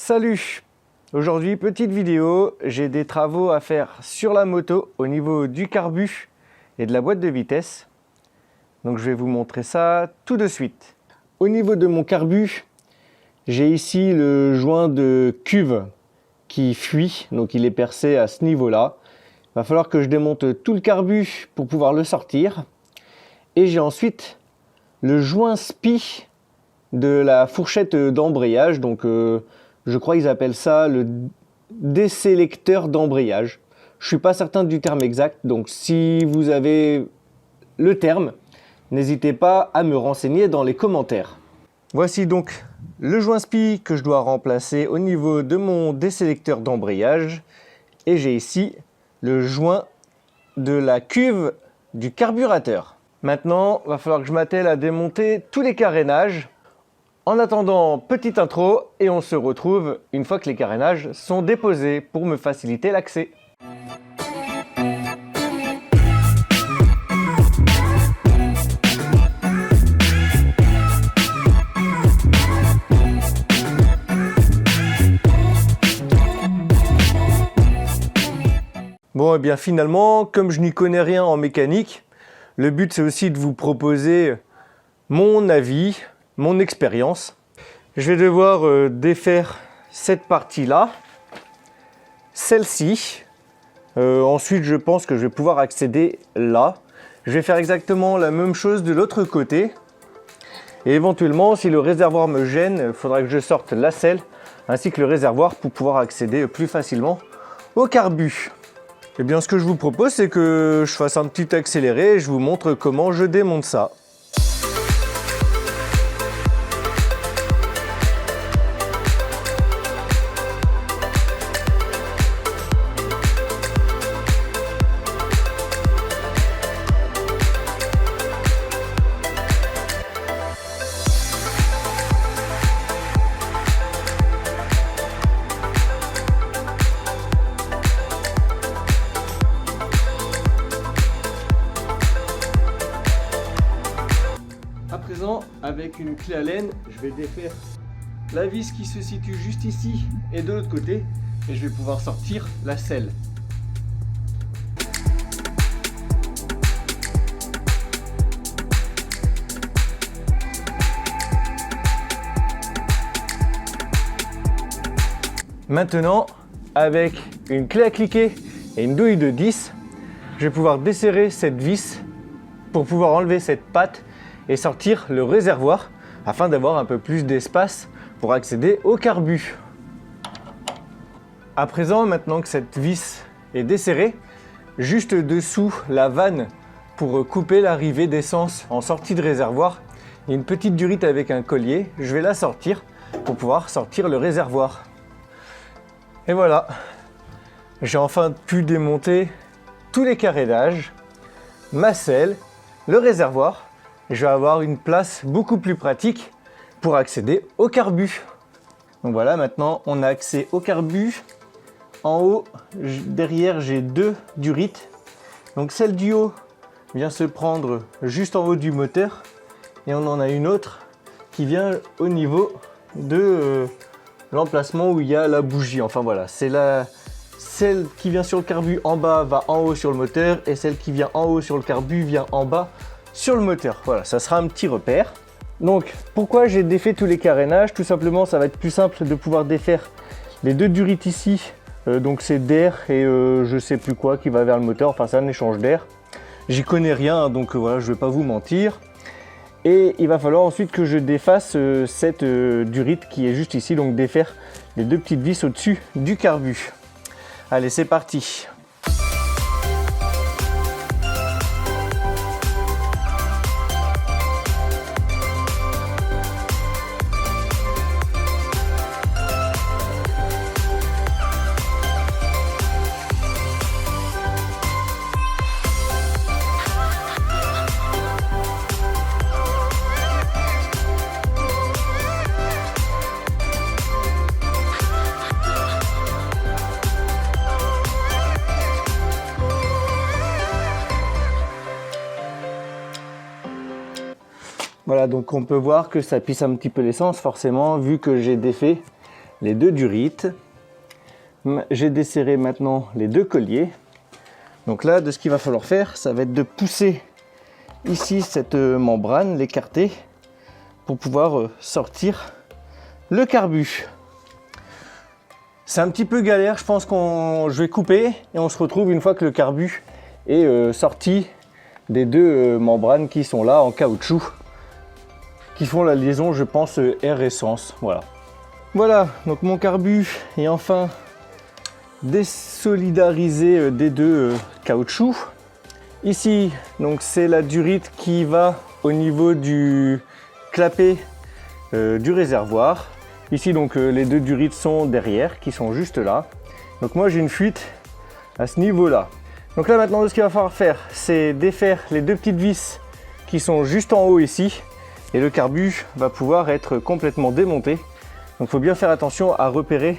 Salut! Aujourd'hui, petite vidéo, j'ai des travaux à faire sur la moto au niveau du carbu et de la boîte de vitesse. Donc je vais vous montrer ça tout de suite. Au niveau de mon carbu, j'ai ici le joint de cuve qui fuit, donc il est percé à ce niveau-là. Il va falloir que je démonte tout le carbu pour pouvoir le sortir. Et j'ai ensuite le joint spi de la fourchette d'embrayage, donc je crois qu'ils appellent ça le désélecteur d'embrayage. Je ne suis pas certain du terme exact, donc si vous avez le terme, n'hésitez pas à me renseigner dans les commentaires. Voici donc le joint spi que je dois remplacer au niveau de mon désélecteur d'embrayage. Et j'ai ici le joint de la cuve du carburateur. Maintenant, il va falloir que je m'attelle à démonter tous les carénages. En attendant, petite intro et on se retrouve une fois que les carénages sont déposés pour me faciliter l'accès. Bon, et bien finalement, comme je n'y connais rien en mécanique, le but c'est aussi de vous proposer mon avis, mon expérience. Je vais devoir défaire cette partie-là, celle-ci. Ensuite, je pense que je vais pouvoir accéder là. Je vais faire exactement la même chose de l'autre côté. Et éventuellement, si le réservoir me gêne, il faudra que je sorte la selle ainsi que le réservoir pour pouvoir accéder plus facilement au carbu. Et bien, ce que je vous propose, c'est que je fasse un petit accéléré et je vous montre comment je démonte ça. À présent, avec une clé Allen, je vais défaire la vis qui se situe juste ici et de l'autre côté, et je vais pouvoir sortir la selle. Maintenant, avec une clé à cliquer et une douille de 10, je vais pouvoir desserrer cette vis pour pouvoir enlever cette patte et sortir le réservoir afin d'avoir un peu plus d'espace pour accéder au carbu. À présent, maintenant que cette vis est desserrée, juste dessous la vanne pour couper l'arrivée d'essence en sortie de réservoir, il y a une petite durite avec un collier. Je vais la sortir pour pouvoir sortir le réservoir. Et voilà, j'ai enfin pu démonter tous les carénages, ma selle, le réservoir. Je vais avoir une place beaucoup plus pratique pour accéder au carbu. Donc voilà, maintenant on a accès au carbu. En haut, derrière, j'ai deux durites. Donc celle du haut vient se prendre juste en haut du moteur. Et on en a une autre qui vient au niveau de l'emplacement où il y a la bougie. Enfin voilà, c'est celle qui vient sur le carbu en bas va en haut sur le moteur. Et celle qui vient en haut sur le carbu vient en bas sur le moteur. Voilà, ça sera un petit repère. Donc pourquoi j'ai défait tous les carénages? Tout simplement, ça va être plus simple de pouvoir défaire les deux durites ici. Donc c'est d'air et je sais plus quoi qui va vers le moteur. Enfin, c'est un échange d'air. J'y connais rien, donc voilà, je vais pas vous mentir. Et il va falloir ensuite que je défasse cette durite qui est juste ici. Donc défaire les deux petites vis au-dessus du carbu. Allez, c'est parti. Voilà, donc on peut voir que ça pisse un petit peu l'essence forcément vu que j'ai défait les deux durites. J'ai desserré maintenant les deux colliers. Donc là, de ce qu'il va falloir faire, ça va être de pousser ici cette membrane, l'écarter, pour pouvoir sortir le carbu. C'est un petit peu galère, je pense je vais couper et on se retrouve une fois que le carbu est sorti des deux membranes qui sont là en caoutchouc, qui font la liaison, je pense, air-essence. Voilà, donc mon carbu est enfin désolidarisé des deux caoutchoucs. Ici, donc c'est la durite qui va au niveau du clapet du réservoir. Ici, donc les deux durites sont derrière, qui sont juste là. Donc moi j'ai une fuite à ce niveau-là. Donc là maintenant, ce qu'il va falloir faire, c'est défaire les deux petites vis qui sont juste en haut ici. Et le carbu va pouvoir être complètement démonté. Donc il faut bien faire attention à repérer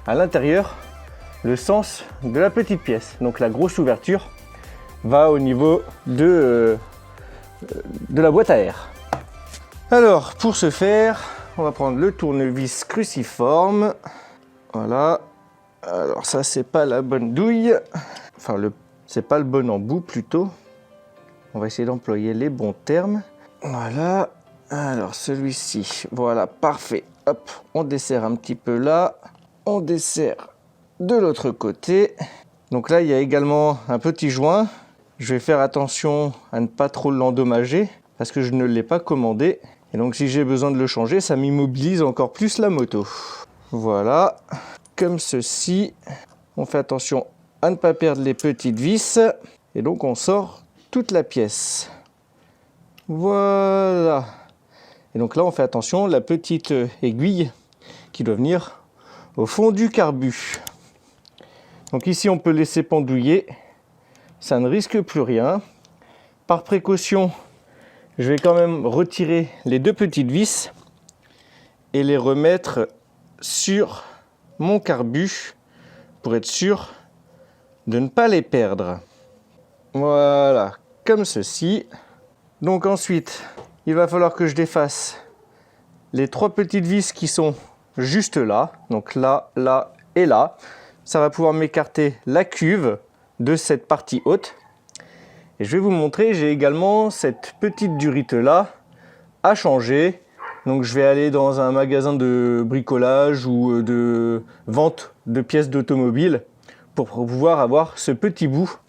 à l'intérieur le sens de la petite pièce. Donc la grosse ouverture va au niveau de la boîte à air. Alors pour ce faire, on va prendre le tournevis cruciforme. Voilà. Alors ça, c'est pas la bonne douille. Enfin, c'est pas le bon embout plutôt. On va essayer d'employer les bons termes. Voilà. Alors celui-ci, voilà, parfait. Hop, on desserre un petit peu là. On desserre de l'autre côté. Donc là, il y a également un petit joint. Je vais faire attention à ne pas trop l'endommager parce que je ne l'ai pas commandé. Et donc si j'ai besoin de le changer, ça m'immobilise encore plus la moto. Voilà, comme ceci. On fait attention à ne pas perdre les petites vis. Et donc on sort toute la pièce. Voilà. Et donc là on fait attention, la petite aiguille qui doit venir au fond du carbu. Donc ici on peut laisser pendouiller. Ça ne risque plus rien. Par précaution, je vais quand même retirer les deux petites vis et les remettre sur mon carbu pour être sûr de ne pas les perdre. Voilà, comme ceci. Donc ensuite, il va falloir que je défasse les trois petites vis qui sont juste là. Donc là, là et là. Ça va pouvoir m'écarter la cuve de cette partie haute. Et je vais vous montrer, j'ai également cette petite durite là à changer. Donc je vais aller dans un magasin de bricolage ou de vente de pièces d'automobile pour pouvoir avoir ce petit bout.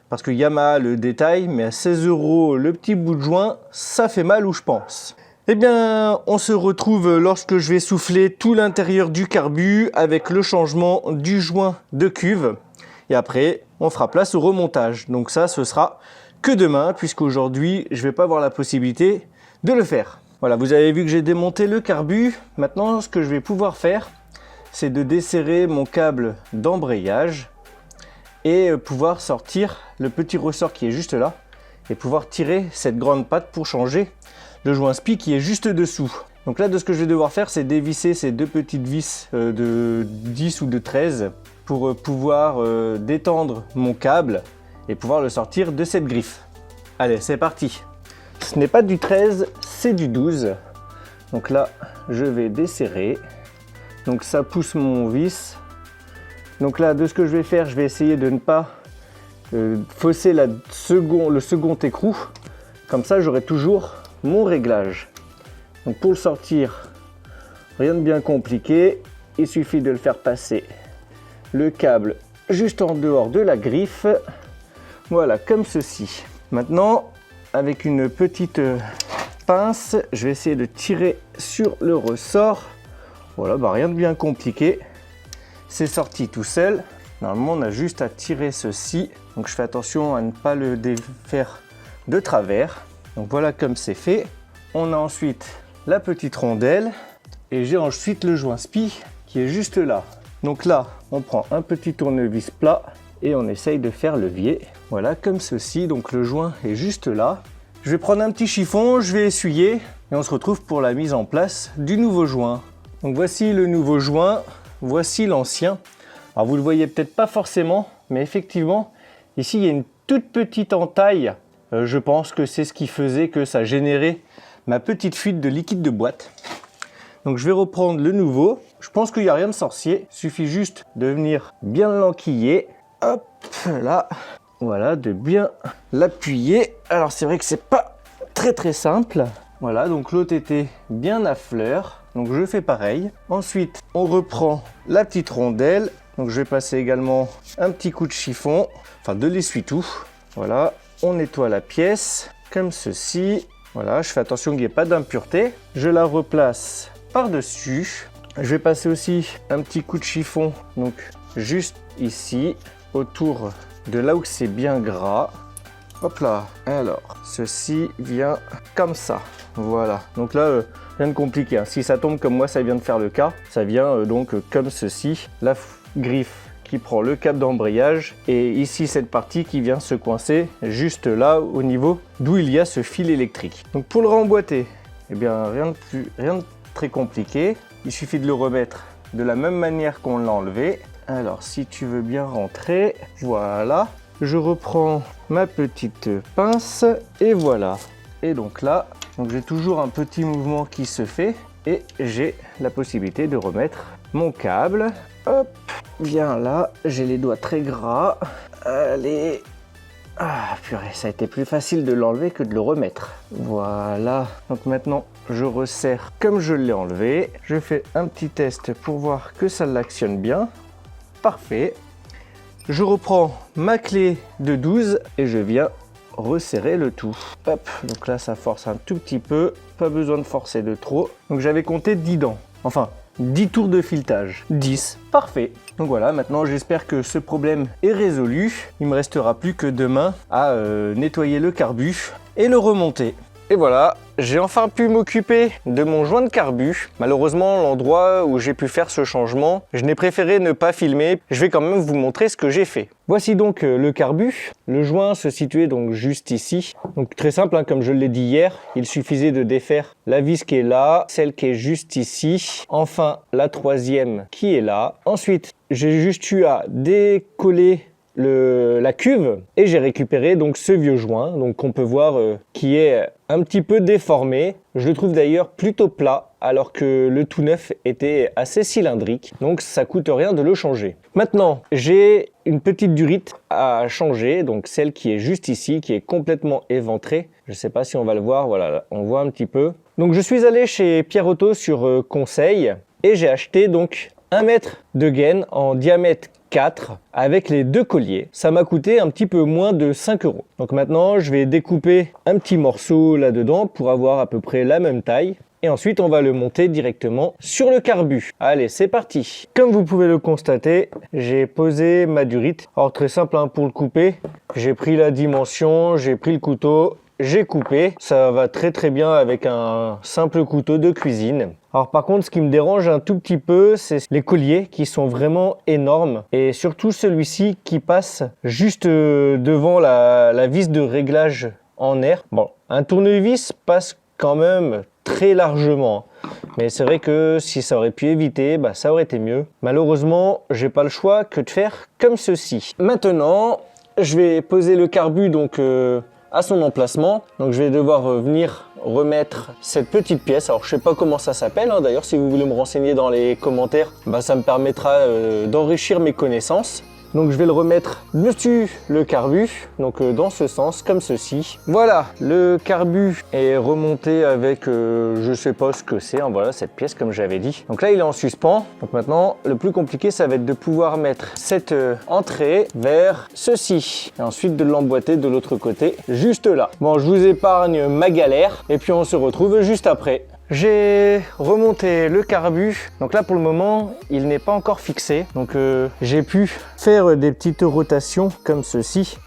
Parce que Yamaha le détaille, mais à 16 € le petit bout de joint, ça fait mal où je pense. Eh bien, on se retrouve lorsque je vais souffler tout l'intérieur du carbu avec le changement du joint de cuve. Et après, on fera place au remontage. Donc ça, ce sera que demain, puisqu'aujourd'hui, je ne vais pas avoir la possibilité de le faire. Voilà, vous avez vu que j'ai démonté le carbu. Maintenant, ce que je vais pouvoir faire, c'est de desserrer mon câble d'embrayage et pouvoir sortir le petit ressort qui est juste là et pouvoir tirer cette grande patte pour changer le joint spi qui est juste dessous. Donc là, de ce que je vais devoir faire, c'est dévisser ces deux petites vis de 10 ou de 13 pour pouvoir détendre mon câble et pouvoir le sortir de cette griffe. Allez, c'est parti. Ce n'est pas du 13, c'est du 12. Donc là, je vais desserrer. Donc ça pousse mon vis. Donc là, de ce que je vais faire, je vais essayer de ne pas fausser le second écrou. Comme ça, j'aurai toujours mon réglage. Donc pour le sortir, rien de bien compliqué. Il suffit de le faire passer le câble juste en dehors de la griffe. Voilà, comme ceci. Maintenant, avec une petite pince, je vais essayer de tirer sur le ressort. Voilà, rien de bien compliqué. C'est sorti tout seul. Normalement, on a juste à tirer ceci. Donc, je fais attention à ne pas le défaire de travers. Donc, voilà comme c'est fait. On a ensuite la petite rondelle. Et j'ai ensuite le joint spi qui est juste là. Donc là, on prend un petit tournevis plat et on essaye de faire levier. Voilà, comme ceci. Donc, le joint est juste là. Je vais prendre un petit chiffon, je vais essuyer et on se retrouve pour la mise en place du nouveau joint. Donc, voici le nouveau joint. Voici l'ancien. Alors vous ne le voyez peut-être pas forcément, mais effectivement, ici il y a une toute petite entaille. Je pense que c'est ce qui faisait que ça générait ma petite fuite de liquide de boîte. Donc je vais reprendre le nouveau. Je pense qu'il n'y a rien de sorcier. Il suffit juste de venir bien l'enquiller. Hop, là. Voilà, de bien l'appuyer. Alors c'est vrai que c'est pas très simple. Voilà, donc l'autre était bien à fleur. Donc je fais pareil. Ensuite, on reprend la petite rondelle. Donc je vais passer également un petit coup de chiffon, enfin de l'essuie-tout. Voilà, on nettoie la pièce comme ceci. Voilà, je fais attention qu'il n'y ait pas d'impureté. Je la replace par-dessus. Je vais passer aussi un petit coup de chiffon, donc juste ici, autour de là où c'est bien gras. Hop là, alors ceci vient comme ça. Voilà, donc là, rien de compliqué, hein. Si ça tombe comme moi, ça vient de faire le cas. Ça vient donc comme ceci. La griffe qui prend le câble d'embrayage et ici cette partie qui vient se coincer juste là au niveau d'où il y a ce fil électrique. Donc pour le remboîter, eh bien rien de très compliqué. Il suffit de le remettre de la même manière qu'on l'a enlevé. Alors si tu veux bien rentrer, voilà. Je reprends ma petite pince et voilà. Et donc là, j'ai toujours un petit mouvement qui se fait et j'ai la possibilité de remettre mon câble. Hop, viens là, j'ai les doigts très gras. Allez. Ah purée, ça a été plus facile de l'enlever que de le remettre. Voilà, donc maintenant je resserre comme je l'ai enlevé. Je fais un petit test pour voir que ça l'actionne bien. Parfait. Je reprends ma clé de 12 et je viens resserrer le tout. Hop, donc là ça force un tout petit peu, pas besoin de forcer de trop. Donc j'avais compté 10 dents, enfin 10 tours de filetage. 10, parfait. Donc voilà, maintenant j'espère que ce problème est résolu. Il me restera plus que demain à nettoyer le carbu et le remonter. Et voilà, j'ai enfin pu m'occuper de mon joint de carbu. Malheureusement, l'endroit où j'ai pu faire ce changement, je n'ai préféré ne pas filmer. Je vais quand même vous montrer ce que j'ai fait. Voici donc le carbu. Le joint se situait donc juste ici. Donc très simple, hein, comme je l'ai dit hier, il suffisait de défaire la vis qui est là, celle qui est juste ici, enfin la troisième qui est là. Ensuite, j'ai juste eu à décoller la cuve et j'ai récupéré donc ce vieux joint donc qu'on peut voir qui est un petit peu déformé. Je le trouve d'ailleurs plutôt plat alors que le tout neuf était assez cylindrique, donc ça coûte rien de le changer. Maintenant j'ai une petite durite à changer, donc celle qui est juste ici, qui est complètement éventrée. Je sais pas si on va le voir, voilà, on voit un petit peu. Donc je suis allé chez Pierre Auto sur conseil et j'ai acheté donc 1 mètre de gaine en diamètre 4 avec les deux colliers. Ça m'a coûté un petit peu moins de 5 €. Donc maintenant, je vais découper un petit morceau là-dedans pour avoir à peu près la même taille. Et ensuite, on va le monter directement sur le carbu. Allez, c'est parti. Comme vous pouvez le constater, j'ai posé ma durite. Alors très simple, hein, pour le couper, j'ai pris la dimension, j'ai pris le couteau, j'ai coupé. Ça va très bien avec un simple couteau de cuisine. Alors par contre, ce qui me dérange un tout petit peu, c'est les colliers qui sont vraiment énormes. Et surtout celui-ci qui passe juste devant la vis de réglage en air. Bon, un tournevis passe quand même très largement. Mais c'est vrai que si ça aurait pu éviter, ça aurait été mieux. Malheureusement, j'ai pas le choix que de faire comme ceci. Maintenant, je vais poser le carbu donc à son emplacement. Donc je vais devoir venir remettre cette petite pièce. Alors je sais pas comment ça s'appelle, hein. D'ailleurs si vous voulez me renseigner dans les commentaires, ça me permettra d'enrichir mes connaissances. Donc je vais le remettre dessus le carbu, donc dans ce sens, comme ceci. Voilà, le carbu est remonté avec, je sais pas ce que c'est, hein, voilà cette pièce comme j'avais dit. Donc là il est en suspens, donc maintenant le plus compliqué ça va être de pouvoir mettre cette entrée vers ceci. Et ensuite de l'emboîter de l'autre côté, juste là. Bon, je vous épargne ma galère, et puis on se retrouve juste après. J'ai remonté le carbu, donc là pour le moment il n'est pas encore fixé, donc j'ai pu faire des petites rotations comme ceci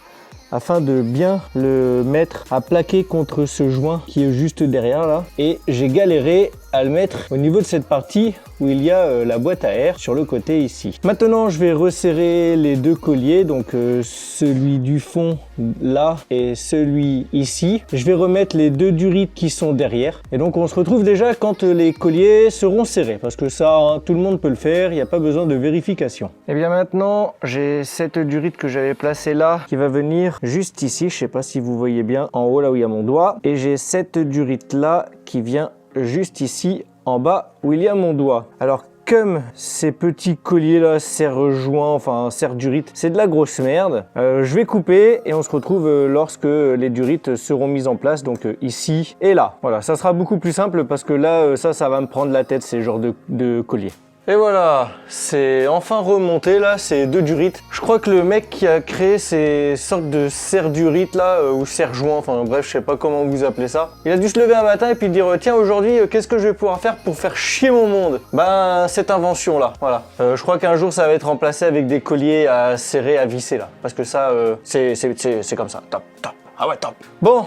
afin de bien le mettre à plaquer contre ce joint qui est juste derrière là, et j'ai galéré à le mettre au niveau de cette partie où il y a la boîte à air sur le côté ici. Maintenant je vais resserrer les deux colliers, donc celui du fond là et celui ici. Je vais remettre les deux durites qui sont derrière et donc on se retrouve déjà quand les colliers seront serrés, parce que ça hein, tout le monde peut le faire, il n'y a pas besoin de vérification. Et bien maintenant j'ai cette durite que j'avais placée là qui va venir juste ici, je sais pas si vous voyez bien en haut là où il y a mon doigt, et j'ai cette durite là qui vient juste ici en bas où il y a mon doigt. Alors comme ces petits colliers là, serre-joints, enfin serre-durites, c'est de la grosse merde, je vais couper et on se retrouve lorsque les durites seront mises en place, donc ici et là. Voilà, ça sera beaucoup plus simple parce que là, ça va me prendre la tête, ces genres de colliers. Et voilà, c'est enfin remonté là, ces deux durites. Je crois que le mec qui a créé ces sortes de serre-durites là, ou serre-joints, enfin bref, je sais pas comment vous appelez ça. Il a dû se lever un matin et puis dire tiens aujourd'hui, qu'est-ce que je vais pouvoir faire pour faire chier mon monde? Ben cette invention là, voilà. Je crois qu'un jour ça va être remplacé avec des colliers à serrer, à visser là. Parce que ça, c'est comme ça, top, top. Ah ouais, top. Bon,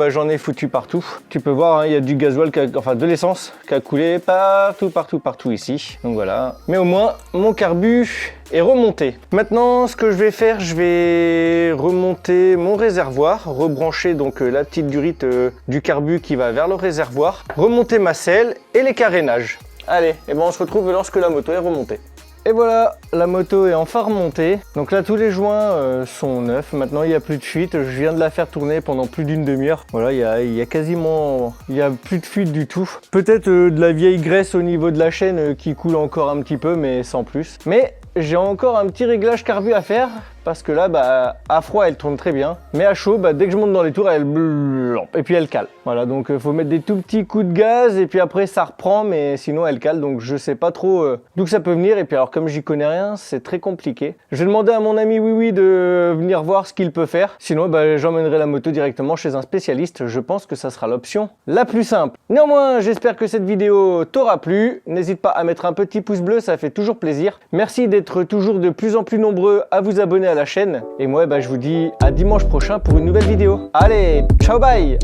j'en ai foutu partout. Tu peux voir, il y a du gasoil, enfin de l'essence qui a coulé partout ici. Donc voilà. Mais au moins, mon carbu est remonté. Maintenant, ce que je vais faire, je vais remonter mon réservoir, rebrancher donc la petite durite du carbu qui va vers le réservoir, remonter ma selle et les carénages. Allez, et on se retrouve lorsque la moto est remontée. Et voilà, la moto est enfin remontée. Donc là, tous les joints sont neufs. Maintenant, il n'y a plus de fuite. Je viens de la faire tourner pendant plus d'une demi-heure. Voilà, il y a plus de fuite du tout. Peut-être de la vieille graisse au niveau de la chaîne qui coule encore un petit peu, mais sans plus. Mais j'ai encore un petit réglage carbu à faire. Parce que là, à froid, elle tourne très bien. Mais à chaud, dès que je monte dans les tours, elle blampe. Et puis elle cale. Voilà, donc faut mettre des tout petits coups de gaz. Et puis après, ça reprend. Mais sinon, elle cale. Donc je sais pas trop d'où ça peut venir. Et puis alors, comme j'y connais rien, c'est très compliqué. Je vais demander à mon ami Oui de venir voir ce qu'il peut faire. Sinon, j'emmènerai la moto directement chez un spécialiste. Je pense que ça sera l'option la plus simple. Néanmoins, j'espère que cette vidéo t'aura plu. N'hésite pas à mettre un petit pouce bleu. Ça fait toujours plaisir. Merci d'être toujours de plus en plus nombreux à vous abonner à la chaîne et moi je vous dis à dimanche prochain pour une nouvelle vidéo. Allez, ciao bye.